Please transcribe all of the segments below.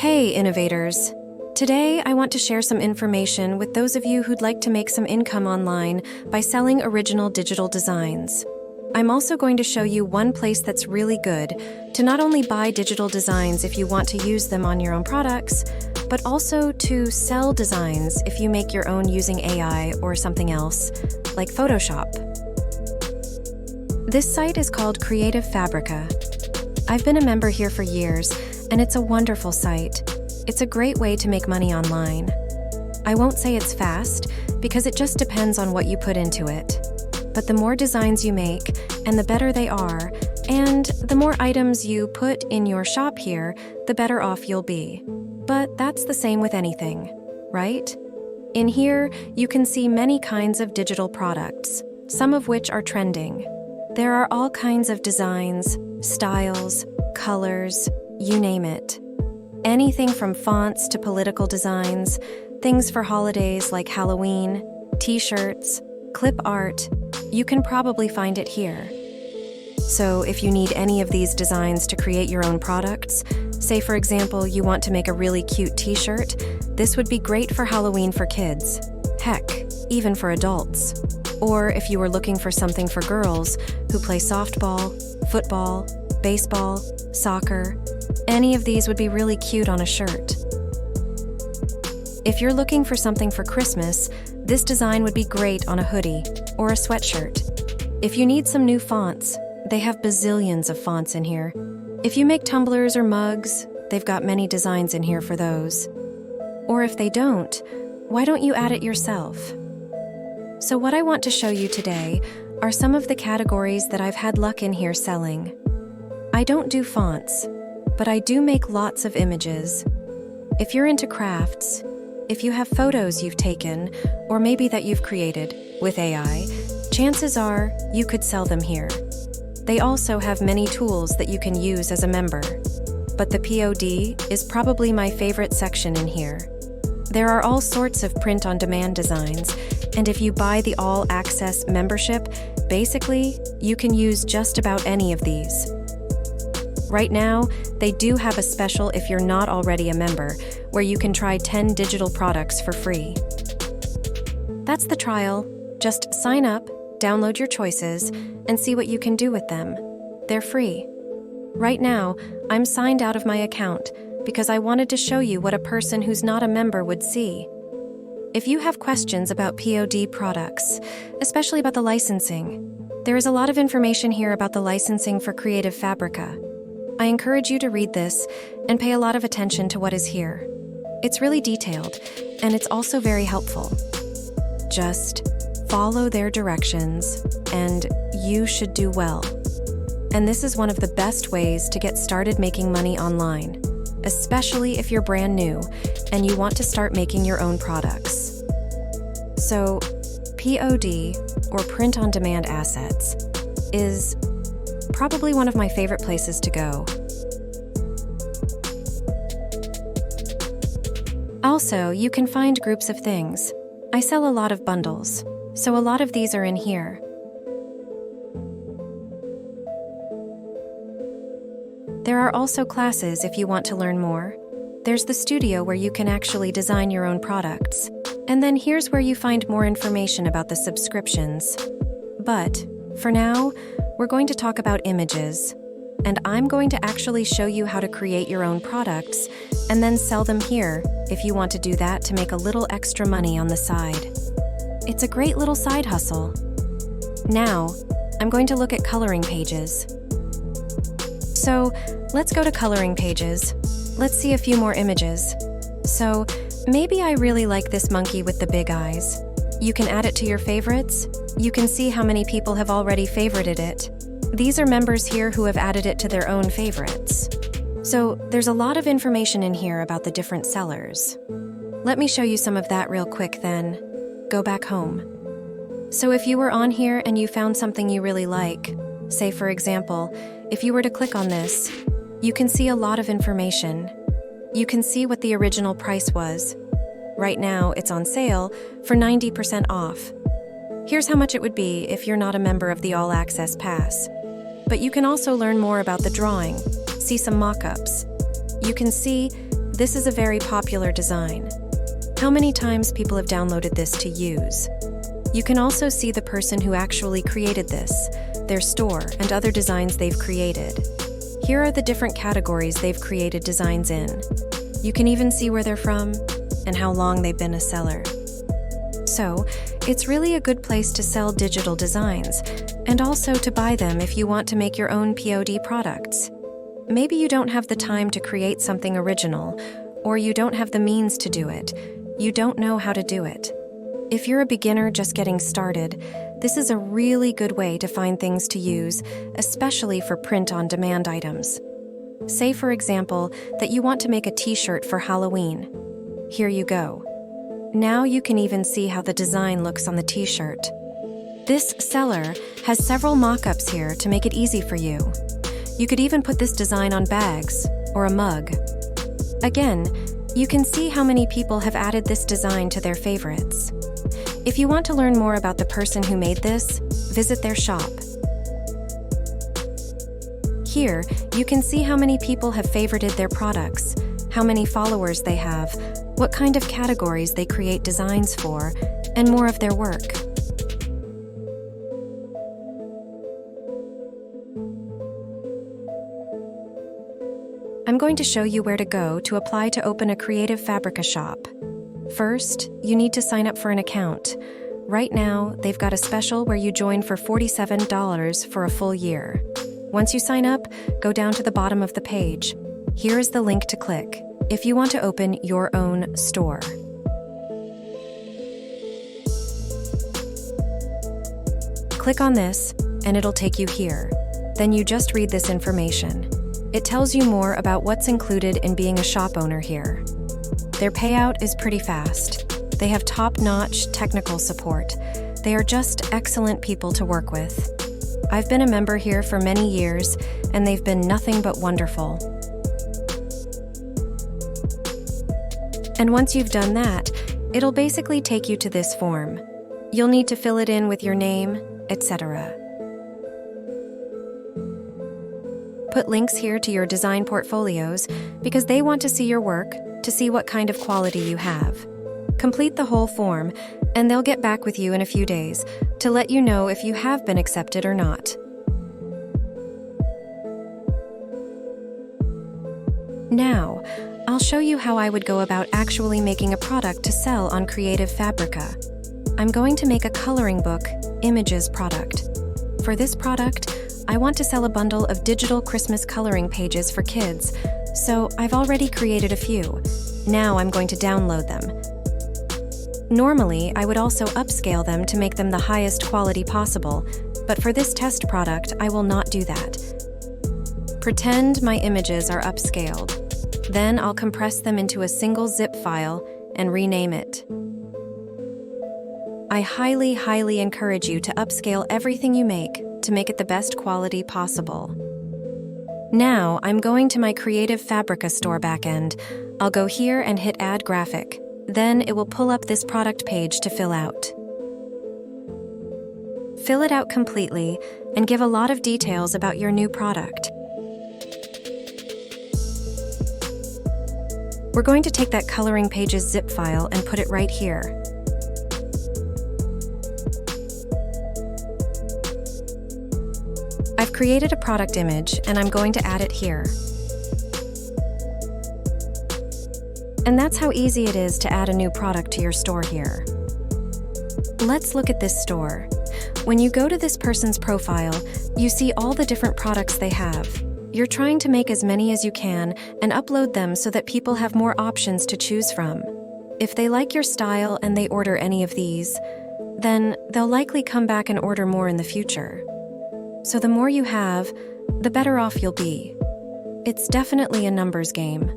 Hey, innovators! Today, I want to share some information with those of you who'd like to make some income online by selling original digital designs. I'm also going to show you one place that's really good to not only buy digital designs if you want to use them on your own products, but also to sell designs if you make your own using AI or something else, like Photoshop. This site is called Creative Fabrica. I've been a member here for years, and it's a wonderful site. It's a great way to make money online. I won't say it's fast, because it just depends on what you put into it. But the more designs you make, and the better they are, and the more items you put in your shop here, the better off you'll be. But that's the same with anything, right? In here, you can see many kinds of digital products, some of which are trending. There are all kinds of designs, styles, colors, you name it. Anything from fonts to political designs, things for holidays like Halloween, t-shirts, clip art, you can probably find it here. So if you need any of these designs to create your own products, say for example you want to make a really cute t-shirt, this would be great for Halloween for kids. Heck, even for adults. Or if you were looking for something for girls who play softball, football, baseball, soccer, any of these would be really cute on a shirt. If you're looking for something for Christmas, this design would be great on a hoodie or a sweatshirt. If you need some new fonts, they have bazillions of fonts in here. If you make tumblers or mugs, they've got many designs in here for those. Or if they don't, why don't you add it yourself? So what I want to show you today are some of the categories that I've had luck in here selling. I don't do fonts, but I do make lots of images. If you're into crafts, if you have photos you've taken, or maybe that you've created with AI, chances are you could sell them here. They also have many tools that you can use as a member. But the POD is probably my favorite section in here. There are all sorts of print-on-demand designs, and if you buy the all-access membership, basically, you can use just about any of these. Right now, they do have a special if you're not already a member, where you can try 10 digital products for free. That's the trial. Just sign up, download your choices, and see what you can do with them. They're free. Right now, I'm signed out of my account because I wanted to show you what a person who's not a member would see. If you have questions about POD products, especially about the licensing, there is a lot of information here about the licensing for Creative Fabrica. I encourage you to read this and pay a lot of attention to what is here. It's really detailed, and it's also very helpful. Just follow their directions, and you should do well. And this is one of the best ways to get started making money online, especially if you're brand new and you want to start making your own products. So, POD, or print-on-demand assets, is probably one of my favorite places to go. Also, you can find groups of things. I sell a lot of bundles, so a lot of these are in here. There are also classes if you want to learn more. There's the studio where you can actually design your own products. And then here's where you find more information about the subscriptions. But, for now, we're going to talk about images, and I'm going to actually show you how to create your own products and then sell them here if you want to do that to make a little extra money on the side. It's a great little side hustle. Now, I'm going to look at coloring pages. So, let's go to coloring pages. Let's see a few more images. So, maybe I really like this monkey with the big eyes. You can add it to your favorites. You can see how many people have already favorited it. These are members here who have added it to their own favorites. So there's a lot of information in here about the different sellers. Let me show you some of that real quick then. Go back home. So if you were on here and you found something you really like, say for example, if you were to click on this, you can see a lot of information. You can see what the original price was. Right now, it's on sale for 90% off. Here's how much it would be if you're not a member of the All Access Pass. But you can also learn more about the drawing, see some mock-ups. You can see This is a very popular design. How many times people have downloaded this to use? You can also see the person who actually created this, their store, and other designs they've created. Here are the different categories they've created designs in. You can even see where they're from and how long they've been a seller. So, it's really a good place to sell digital designs, and also to buy them if you want to make your own POD products. Maybe you don't have the time to create something original, or you don't have the means to do it. You don't know how to do it. If you're a beginner just getting started, this is a really good way to find things to use, especially for print-on-demand items. Say, for example, that you want to make a t-shirt for Halloween. Here you go. Now you can even see how the design looks on the t-shirt. This seller has several mock-ups here to make it easy for you. You could even put this design on bags or a mug. Again, you can see how many people have added this design to their favorites. If you want to learn more about the person who made this, visit their shop. Here, you can see how many people have favorited their products, how many followers they have, what kind of categories they create designs for, and more of their work. I'm going to show you where to go to apply to open a Creative Fabrica shop. First, you need to sign up for an account. Right now, they've got a special where you join for $47 for a full year. Once you sign up, go down to the bottom of the page. Here is the link to click if you want to open your own store. Click on this, and it'll take you here. Then you just read this information. It tells you more about what's included in being a shop owner here. Their payout is pretty fast. They have top-notch technical support. They are just excellent people to work with. I've been a member here for many years, and they've been nothing but wonderful. And once you've done that, it'll basically take you to this form. You'll need to fill it in with your name, etc. Put links here to your design portfolios because they want to see your work, to see what kind of quality you have. Complete the whole form, and they'll get back with you in a few days to let you know if you have been accepted or not. Now, I'll show you how I would go about actually making a product to sell on Creative Fabrica. I'm going to make a coloring book, images product. For this product, I want to sell a bundle of digital Christmas coloring pages for kids, so I've already created a few. Now I'm going to download them. Normally, I would also upscale them to make them the highest quality possible, but for this test product, I will not do that. Pretend my images are upscaled. Then I'll compress them into a single zip file and rename it. I highly encourage you to upscale everything you make to make it the best quality possible. Now, I'm going to my Creative Fabrica store backend. I'll go here and hit Add Graphic. Then it will pull up this product page to fill out. Fill it out completely and give a lot of details about your new product. We're going to take that coloring pages zip file and put it right here. I've created a product image and I'm going to add it here. And that's how easy it is to add a new product to your store here. Let's look at this store. When you go to this person's profile, you see all the different products they have. You're trying to make as many as you can and upload them so that people have more options to choose from. If they like your style and they order any of these, then they'll likely come back and order more in the future. So the more you have, the better off you'll be. It's definitely a numbers game.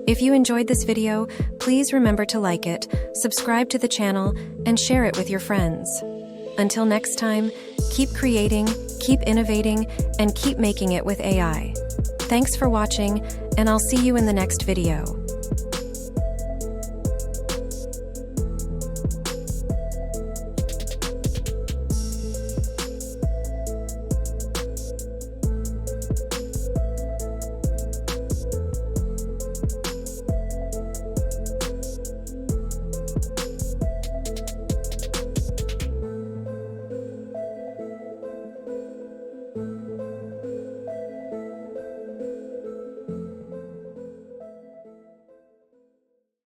If you enjoyed this video, please remember to like it, subscribe to the channel, and share it with your friends. Until next time, keep creating, keep innovating, and keep making it with AI. Thanks for watching, and I'll see you in the next video.